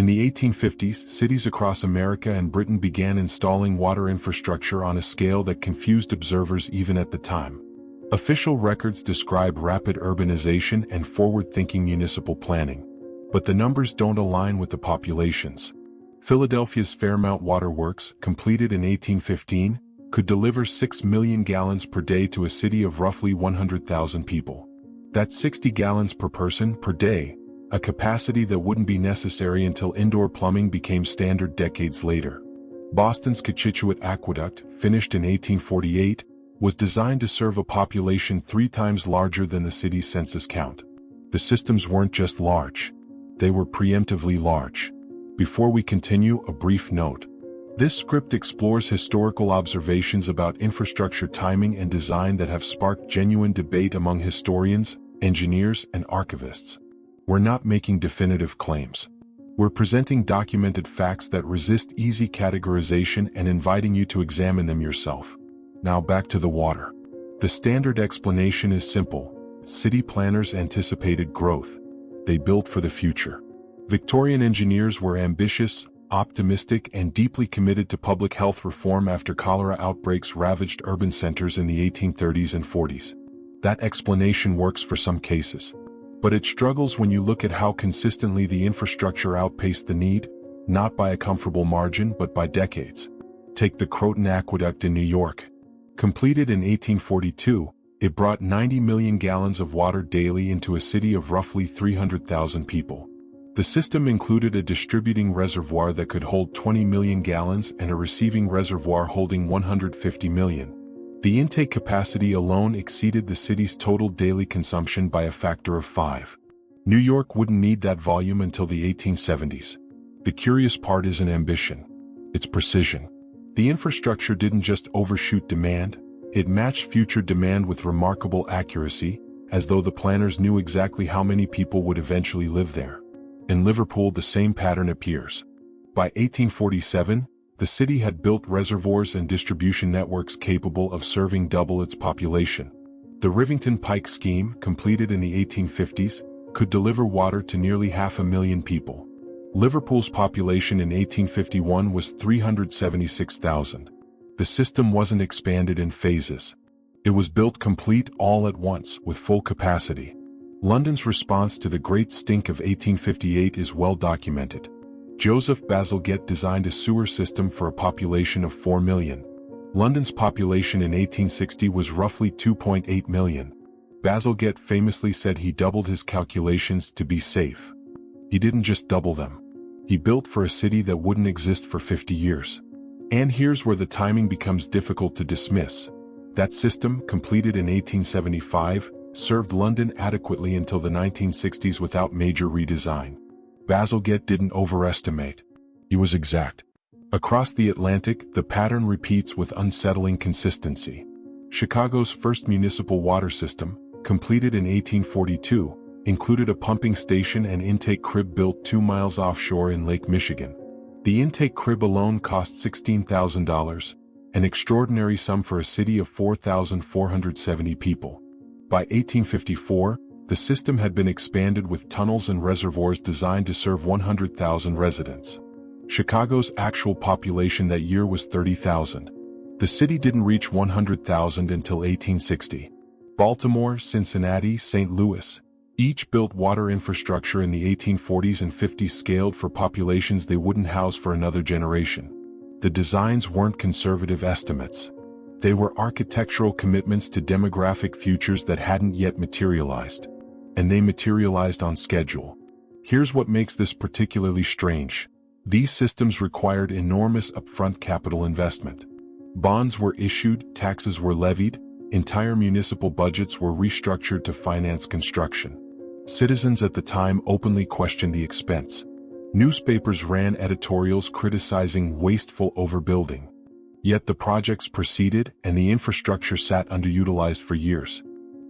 the 1850s, cities across America and Britain began installing water infrastructure on a scale that confused observers even at the time. Official records describe rapid urbanization and forward-thinking municipal planning. But the numbers don't align with the populations. Philadelphia's Fairmount Water Works, completed in 1815, could deliver 6 million gallons per day to a city of roughly 100,000 people. That's 60 gallons per person per day, a capacity that wouldn't be necessary until indoor plumbing became standard decades later. Boston's Cochituate Aqueduct, finished in 1848, was designed to serve a population 3 times larger than the city's census count. The systems weren't just large. They were preemptively large. Before we continue, a brief note. This script explores historical observations about infrastructure timing and design that have sparked genuine debate among historians, engineers, and archivists. We're not making definitive claims. We're presenting documented facts that resist easy categorization and inviting you to examine them yourself. Now back to the water. The standard explanation is simple. City planners anticipated growth. They built for the future. Victorian engineers were ambitious, optimistic, and deeply committed to public health reform after cholera outbreaks ravaged urban centers in the 1830s and 40s. That explanation works for some cases. But it struggles when you look at how consistently the infrastructure outpaced the need, not by a comfortable margin but by decades. Take the Croton Aqueduct in New York. Completed in 1842, it brought 90 million gallons of water daily into a city of roughly 300,000 people. The system included a distributing reservoir that could hold 20 million gallons and a receiving reservoir holding 150 million. The intake capacity alone exceeded the city's total daily consumption by a factor of 5. New York wouldn't need that volume until the 1870s. The curious part isn't ambition. It's precision. The infrastructure didn't just overshoot demand, it matched future demand with remarkable accuracy, as though the planners knew exactly how many people would eventually live there. In Liverpool, the same pattern appears. By 1847, the city had built reservoirs and distribution networks capable of serving double its population. The Rivington Pike scheme, completed in the 1850s, could deliver water to nearly 500,000 people. Liverpool's population in 1851 was 376,000. The system wasn't expanded in phases. It was built complete all at once, with full capacity. London's response to the Great Stink of 1858 is well documented. Joseph Bazalgette designed a sewer system for a population of 4 million. London's population in 1860 was roughly 2.8 million. Bazalgette famously said he doubled his calculations to be safe. He didn't just double them. He built for a city that wouldn't exist for 50 years. And here's where the timing becomes difficult to dismiss. That system, completed in 1875, served London adequately until the 1960s without major redesign. Bazalgette didn't overestimate. He was exact. Across the Atlantic, the pattern repeats with unsettling consistency. Chicago's first municipal water system, completed in 1842, included a pumping station and intake crib built 2 miles offshore in Lake Michigan. The intake crib alone cost $16,000, an extraordinary sum for a city of 4,470 people. By 1854, the system had been expanded with tunnels and reservoirs designed to serve 100,000 residents. Chicago's actual population that year was 30,000. The city didn't reach 100,000 until 1860. Baltimore, Cincinnati, St. Louis, each built water infrastructure in the 1840s and 50s scaled for populations they wouldn't house for another generation. The designs weren't conservative estimates. They were architectural commitments to demographic futures that hadn't yet materialized. And they materialized on schedule. Here's what makes this particularly strange. These systems required enormous upfront capital investment. Bonds were issued, taxes were levied, entire municipal budgets were restructured to finance construction. Citizens at the time openly questioned the expense. Newspapers ran editorials criticizing wasteful overbuilding. Yet the projects proceeded and the infrastructure sat underutilized for years.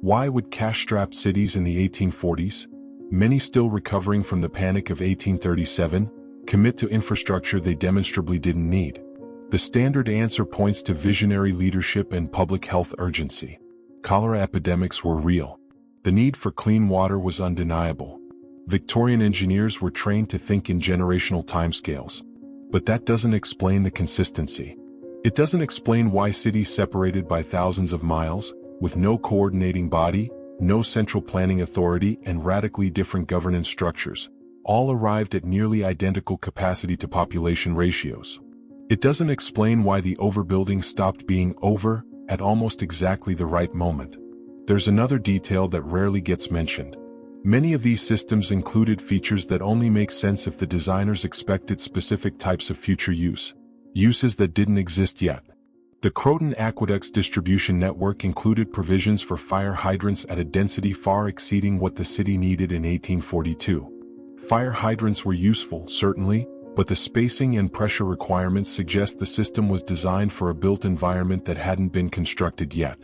Why would cash-strapped cities in the 1840s, many still recovering from the Panic of 1837, commit to infrastructure they demonstrably didn't need? The standard answer points to visionary leadership and public health urgency. Cholera epidemics were real. The need for clean water was undeniable. Victorian engineers were trained to think in generational timescales. But that doesn't explain the consistency. It doesn't explain why cities separated by thousands of miles, with no coordinating body, no central planning authority, and radically different governance structures, all arrived at nearly identical capacity to population ratios. It doesn't explain why the overbuilding stopped being over at almost exactly the right moment. There's another detail that rarely gets mentioned. Many of these systems included features that only make sense if the designers expected specific types of future uses that didn't exist yet. The Croton Aqueduct's distribution network included provisions for fire hydrants at a density far exceeding what the city needed in 1842. Fire hydrants were useful, certainly, but the spacing and pressure requirements suggest the system was designed for a built environment that hadn't been constructed yet.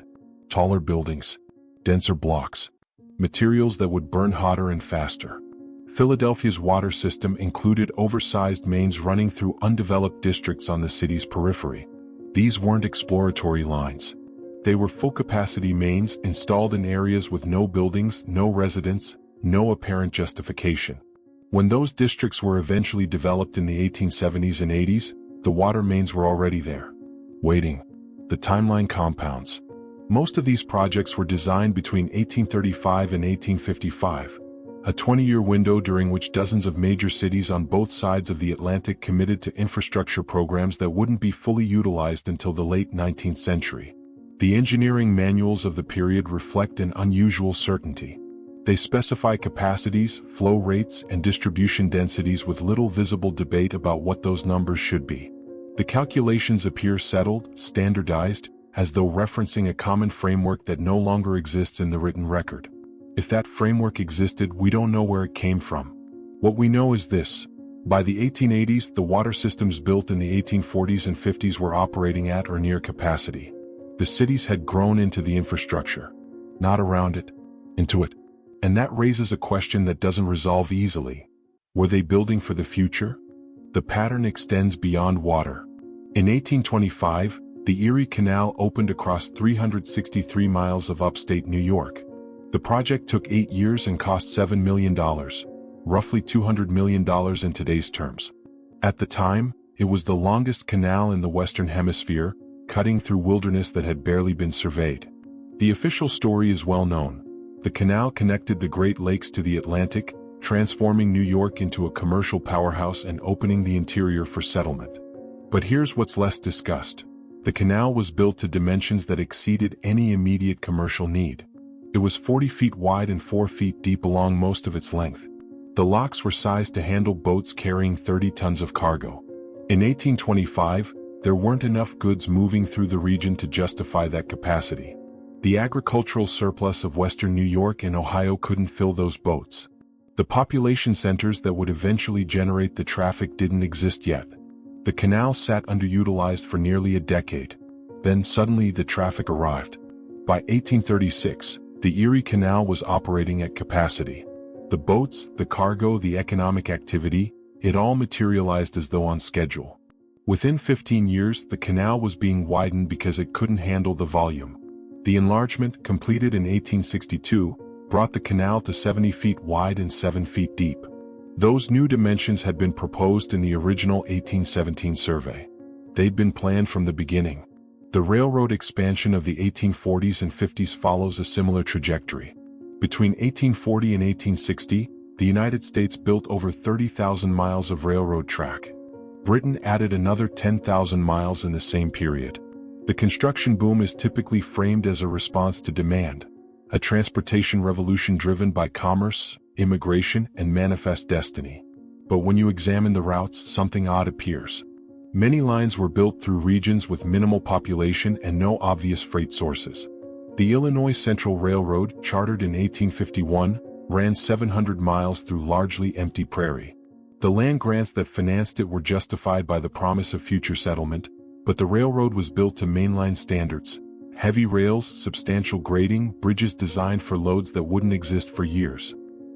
Taller buildings, denser blocks, materials that would burn hotter and faster. Philadelphia's water system included oversized mains running through undeveloped districts on the city's periphery. These weren't exploratory lines. They were full-capacity mains installed in areas with no buildings, no residents, no apparent justification. When those districts were eventually developed in the 1870s and 80s, the water mains were already there, waiting. The timeline compounds. Most of these projects were designed between 1835 and 1855, a 20-year window during which dozens of major cities on both sides of the Atlantic committed to infrastructure programs that wouldn't be fully utilized until the late 19th century. The engineering manuals of the period reflect an unusual certainty. They specify capacities, flow rates, and distribution densities with little visible debate about what those numbers should be. The calculations appear settled, standardized, as though referencing a common framework that no longer exists in the written record. If that framework existed, we don't know where it came from. What we know is this. By the 1880s, the water systems built in the 1840s and 50s were operating at or near capacity. The cities had grown into the infrastructure, not around it, into it. And that raises a question that doesn't resolve easily. Were they building for the future? The pattern extends beyond water. In 1825, the Erie Canal opened across 363 miles of upstate New York. The project took 8 years and cost $7 million, roughly $200 million in today's terms. At the time, it was the longest canal in the Western Hemisphere, cutting through wilderness that had barely been surveyed. The official story is well known. The canal connected the Great Lakes to the Atlantic, transforming New York into a commercial powerhouse and opening the interior for settlement. But here's what's less discussed. The canal was built to dimensions that exceeded any immediate commercial need. It was 40 feet wide and 4 feet deep along most of its length. The locks were sized to handle boats carrying 30 tons of cargo. In 1825, there weren't enough goods moving through the region to justify that capacity. The agricultural surplus of western New York and Ohio couldn't fill those boats. The population centers that would eventually generate the traffic didn't exist yet. The canal sat underutilized for nearly a decade. Then suddenly the traffic arrived. By 1836, the Erie Canal was operating at capacity. The boats, the cargo, the economic activity, it all materialized as though on schedule. Within 15 years, the canal was being widened because it couldn't handle the volume. The enlargement, completed in 1862, brought the canal to 70 feet wide and 7 feet deep. Those new dimensions had been proposed in the original 1817 survey. They'd been planned from the beginning. The railroad expansion of the 1840s and 50s follows a similar trajectory. Between 1840 and 1860, the United States built over 30,000 miles of railroad track. Britain added another 10,000 miles in the same period. The construction boom is typically framed as a response to demand, a transportation revolution driven by commerce, immigration, and manifest destiny. But when you examine the routes, something odd appears. Many lines were built through regions with minimal population and no obvious freight sources. The Illinois Central Railroad, chartered in 1851, ran 700 miles through largely empty prairie. The land grants that financed it were justified by the promise of future settlement, but the railroad was built to mainline standards. Heavy rails, substantial grading, bridges designed for loads that wouldn't exist for years.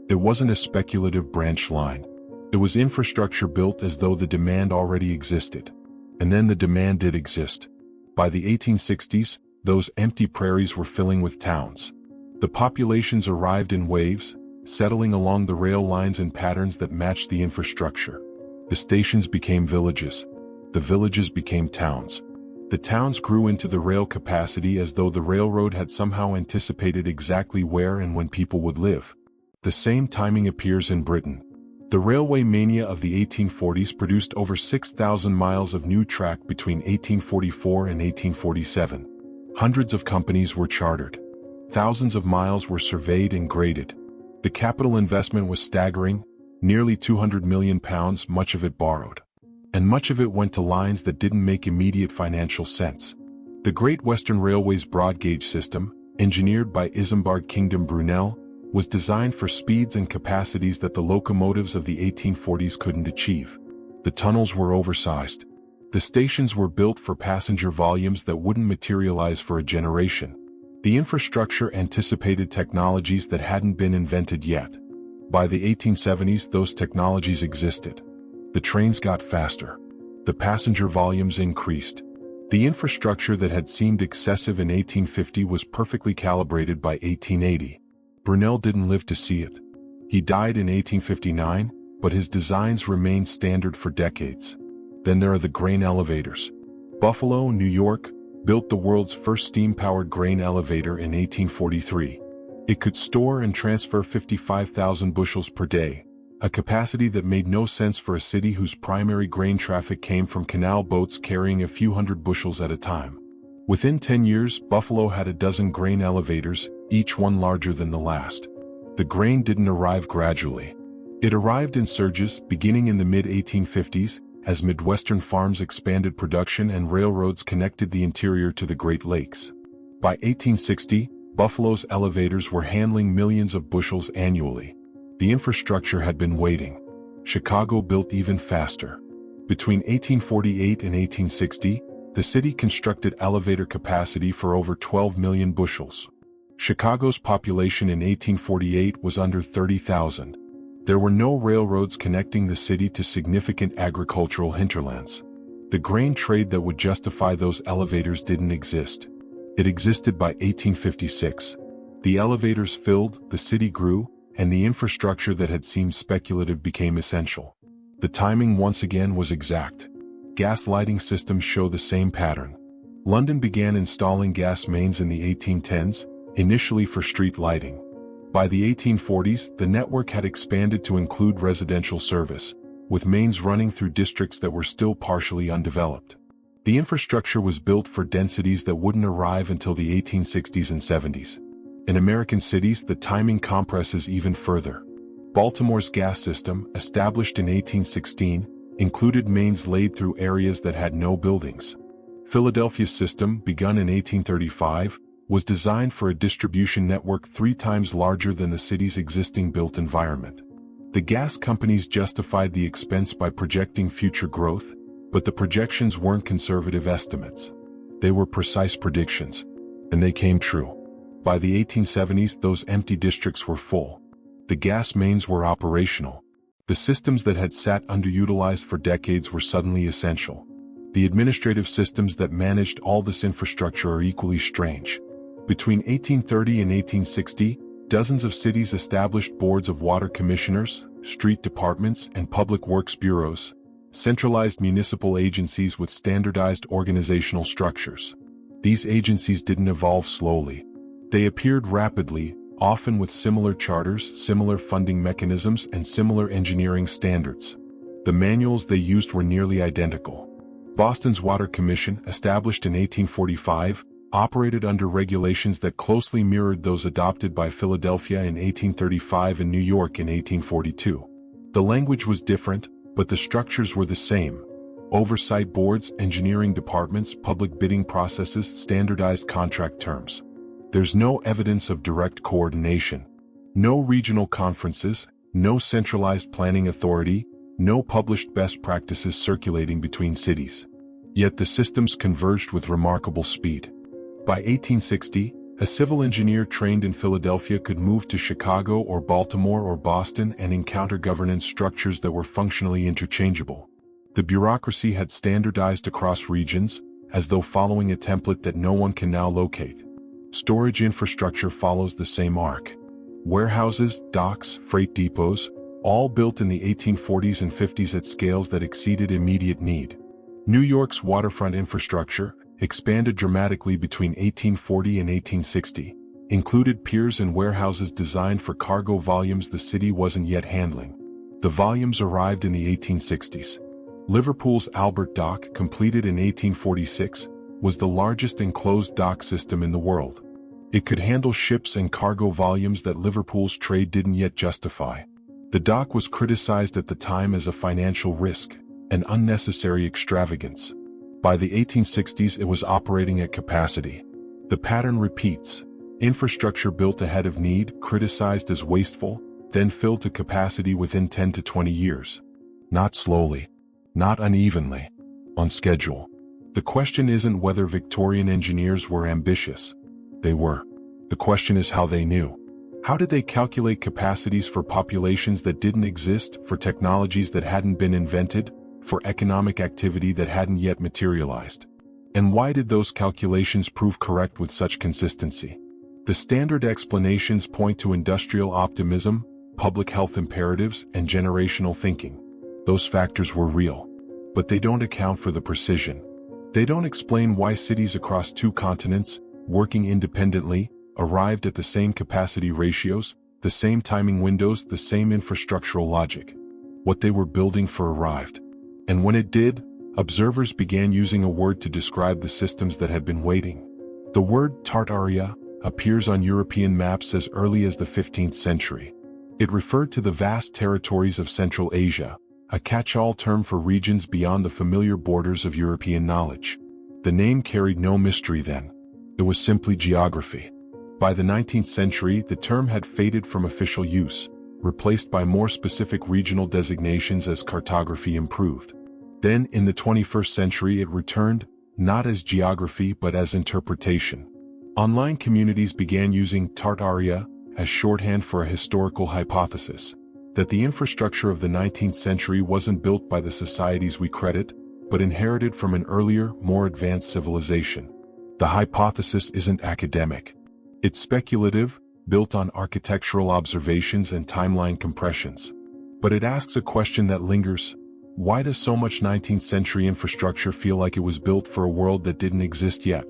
It wasn't a speculative branch line. It was infrastructure built as though the demand already existed. And then the demand did exist. By the 1860s, those empty prairies were filling with towns. The populations arrived in waves, settling along the rail lines in patterns that matched the infrastructure. The stations became villages. The villages became towns. The towns grew into the rail capacity as though the railroad had somehow anticipated exactly where and when people would live. The same timing appears in Britain. The railway mania of the 1840s produced over 6,000 miles of new track between 1844 and 1847. Hundreds of companies were chartered. Thousands of miles were surveyed and graded. The capital investment was staggering, nearly £200 million, much of it borrowed. And much of it went to lines that didn't make immediate financial sense. The Great Western Railway's broad gauge system, engineered by Isambard Kingdom Brunel, was designed for speeds and capacities that the locomotives of the 1840s couldn't achieve. The tunnels were oversized. The stations were built for passenger volumes that wouldn't materialize for a generation. The infrastructure anticipated technologies that hadn't been invented yet. By the 1870s, those technologies existed. The trains got faster. The passenger volumes increased. The infrastructure that had seemed excessive in 1850 was perfectly calibrated by 1880. Brunel didn't live to see it. He died in 1859, but his designs remained standard for decades. Then there are the grain elevators. Buffalo, New York, built the world's first steam-powered grain elevator in 1843. It could store and transfer 55,000 bushels per day, a capacity that made no sense for a city whose primary grain traffic came from canal boats carrying a few hundred bushels at a time. Within 10 years, Buffalo had a dozen grain elevators, each one larger than the last. The grain didn't arrive gradually. It arrived in surges, beginning in the mid-1850s, as Midwestern farms expanded production and railroads connected the interior to the Great Lakes. By 1860, Buffalo's elevators were handling millions of bushels annually. The infrastructure had been waiting. Chicago built even faster. Between 1848 and 1860, the city constructed elevator capacity for over 12 million bushels. Chicago's population in 1848 was under 30,000. There were no railroads connecting the city to significant agricultural hinterlands. The grain trade that would justify those elevators didn't exist. It existed by 1856. The elevators filled, the city grew, and the infrastructure that had seemed speculative became essential. The timing once again was exact. Gas lighting systems show the same pattern. London began installing gas mains in the 1810s, initially for street lighting. By the 1840s, the network had expanded to include residential service, with mains running through districts that were still partially undeveloped. The infrastructure was built for densities that wouldn't arrive until the 1860s and 70s. In American cities, the timing compresses even further. Baltimore's gas system, established in 1816, included mains laid through areas that had no buildings. Philadelphia's system, begun in 1835, was designed for a distribution network 3 times larger than the city's existing built environment. The gas companies justified the expense by projecting future growth, but the projections weren't conservative estimates. They were precise predictions, and they came true. By the 1870s, those empty districts were full. The gas mains were operational. The systems that had sat underutilized for decades were suddenly essential. The administrative systems that managed all this infrastructure are equally strange. Between 1830 and 1860, dozens of cities established boards of water commissioners, street departments, and public works bureaus, centralized municipal agencies with standardized organizational structures. These agencies didn't evolve slowly. They appeared rapidly, often with similar charters, similar funding mechanisms, and similar engineering standards. The manuals they used were nearly identical. Boston's Water Commission, established in 1845, operated under regulations that closely mirrored those adopted by Philadelphia in 1835 and New York in 1842. The language was different, but the structures were the same. Oversight boards, engineering departments, public bidding processes, standardized contract terms. There's no evidence of direct coordination. No regional conferences, no centralized planning authority, no published best practices circulating between cities. Yet the systems converged with remarkable speed. By 1860, a civil engineer trained in Philadelphia could move to Chicago or Baltimore or Boston and encounter governance structures that were functionally interchangeable. The bureaucracy had standardized across regions, as though following a template that no one can now locate. Storage infrastructure follows the same arc. Warehouses, docks, freight depots, all built in the 1840s and 50s at scales that exceeded immediate need. New York's waterfront infrastructure, expanded dramatically between 1840 and 1860, included piers and warehouses designed for cargo volumes the city wasn't yet handling. The volumes arrived in the 1860s. Liverpool's Albert Dock, completed in 1846, was the largest enclosed dock system in the world. It could handle ships and cargo volumes that Liverpool's trade didn't yet justify. The dock was criticized at the time as a financial risk, an unnecessary extravagance. By the 1860s, it was operating at capacity. The pattern repeats. Infrastructure built ahead of need, criticized as wasteful, then filled to capacity within 10 to 20 years. Not slowly. Not unevenly. On schedule. The question isn't whether Victorian engineers were ambitious. They were. The question is how they knew. How did they calculate capacities for populations that didn't exist, for technologies that hadn't been invented, for economic activity that hadn't yet materialized? And why did those calculations prove correct with such consistency? The standard explanations point to industrial optimism, public health imperatives, and generational thinking. Those factors were real. But they don't account for the precision. They don't explain why cities across two continents, working independently, arrived at the same capacity ratios, the same timing windows, the same infrastructural logic. What they were building for arrived. And when it did, observers began using a word to describe the systems that had been waiting. The word Tartaria appears on European maps as early as the 15th century. It referred to the vast territories of Central Asia, a catch-all term for regions beyond the familiar borders of European knowledge. The name carried no mystery then. It was simply geography. By the 19th century, the term had faded from official use, replaced by more specific regional designations as cartography improved. Then, in the 21st century, it returned, not as geography but as interpretation. Online communities began using Tartaria as shorthand for a historical hypothesis, that the infrastructure of the 19th century wasn't built by the societies we credit, but inherited from an earlier, more advanced civilization. The hypothesis isn't academic. It's speculative, built on architectural observations and timeline compressions. But it asks a question that lingers. Why does so much 19th century infrastructure feel like it was built for a world that didn't exist yet?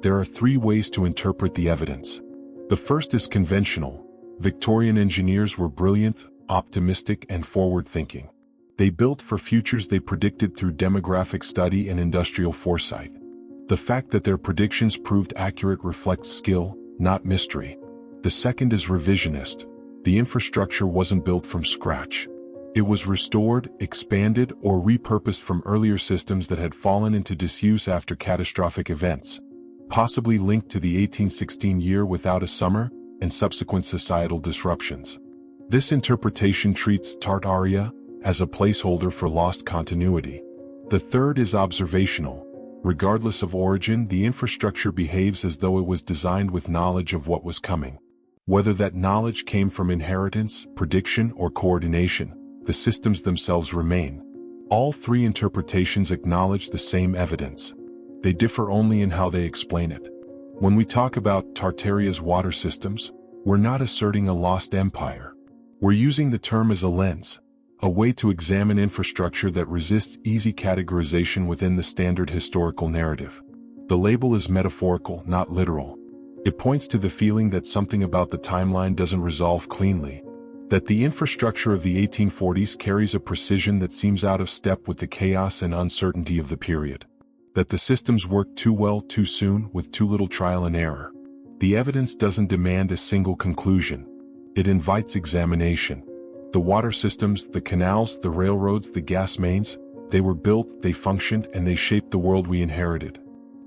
There are three ways to interpret the evidence. The first is conventional. Victorian engineers were brilliant, optimistic, and forward-thinking. They built for futures they predicted through demographic study and industrial foresight. The fact that their predictions proved accurate reflects skill, not mystery. The second is revisionist. The infrastructure wasn't built from scratch. It was restored, expanded, or repurposed from earlier systems that had fallen into disuse after catastrophic events, possibly linked to the 1816 year without a summer and subsequent societal disruptions. This interpretation treats Tartaria as a placeholder for lost continuity. The third is observational. Regardless of origin, the infrastructure behaves as though it was designed with knowledge of what was coming. Whether that knowledge came from inheritance, prediction, or coordination, the systems themselves remain. All three interpretations acknowledge the same evidence. They differ only in how they explain it. When we talk about Tartaria's water systems, we're not asserting a lost empire. We're using the term as a lens, a way to examine infrastructure that resists easy categorization within the standard historical narrative. The label is metaphorical, not literal. It points to the feeling that something about the timeline doesn't resolve cleanly, that the infrastructure of the 1840s carries a precision that seems out of step with the chaos and uncertainty of the period, that the systems work too well too soon with too little trial and error. The evidence doesn't demand a single conclusion. It invites examination. The water systems, the canals, the railroads, the gas mains, they were built, they functioned, and they shaped the world we inherited.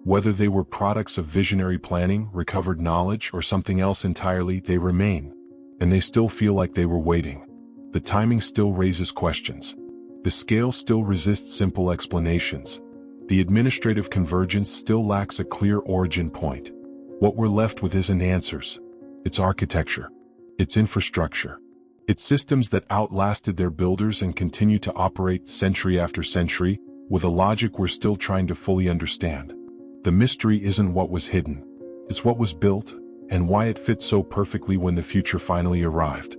Whether they were products of visionary planning, recovered knowledge, or something else entirely, they remain. And they still feel like they were waiting. The timing still raises questions. The scale still resists simple explanations. The administrative convergence still lacks a clear origin point. What we're left with isn't answers. It's architecture. It's infrastructure. It's systems that outlasted their builders and continue to operate century after century, with a logic we're still trying to fully understand. The mystery isn't what was hidden. It's what was built, and why it fit so perfectly when the future finally arrived.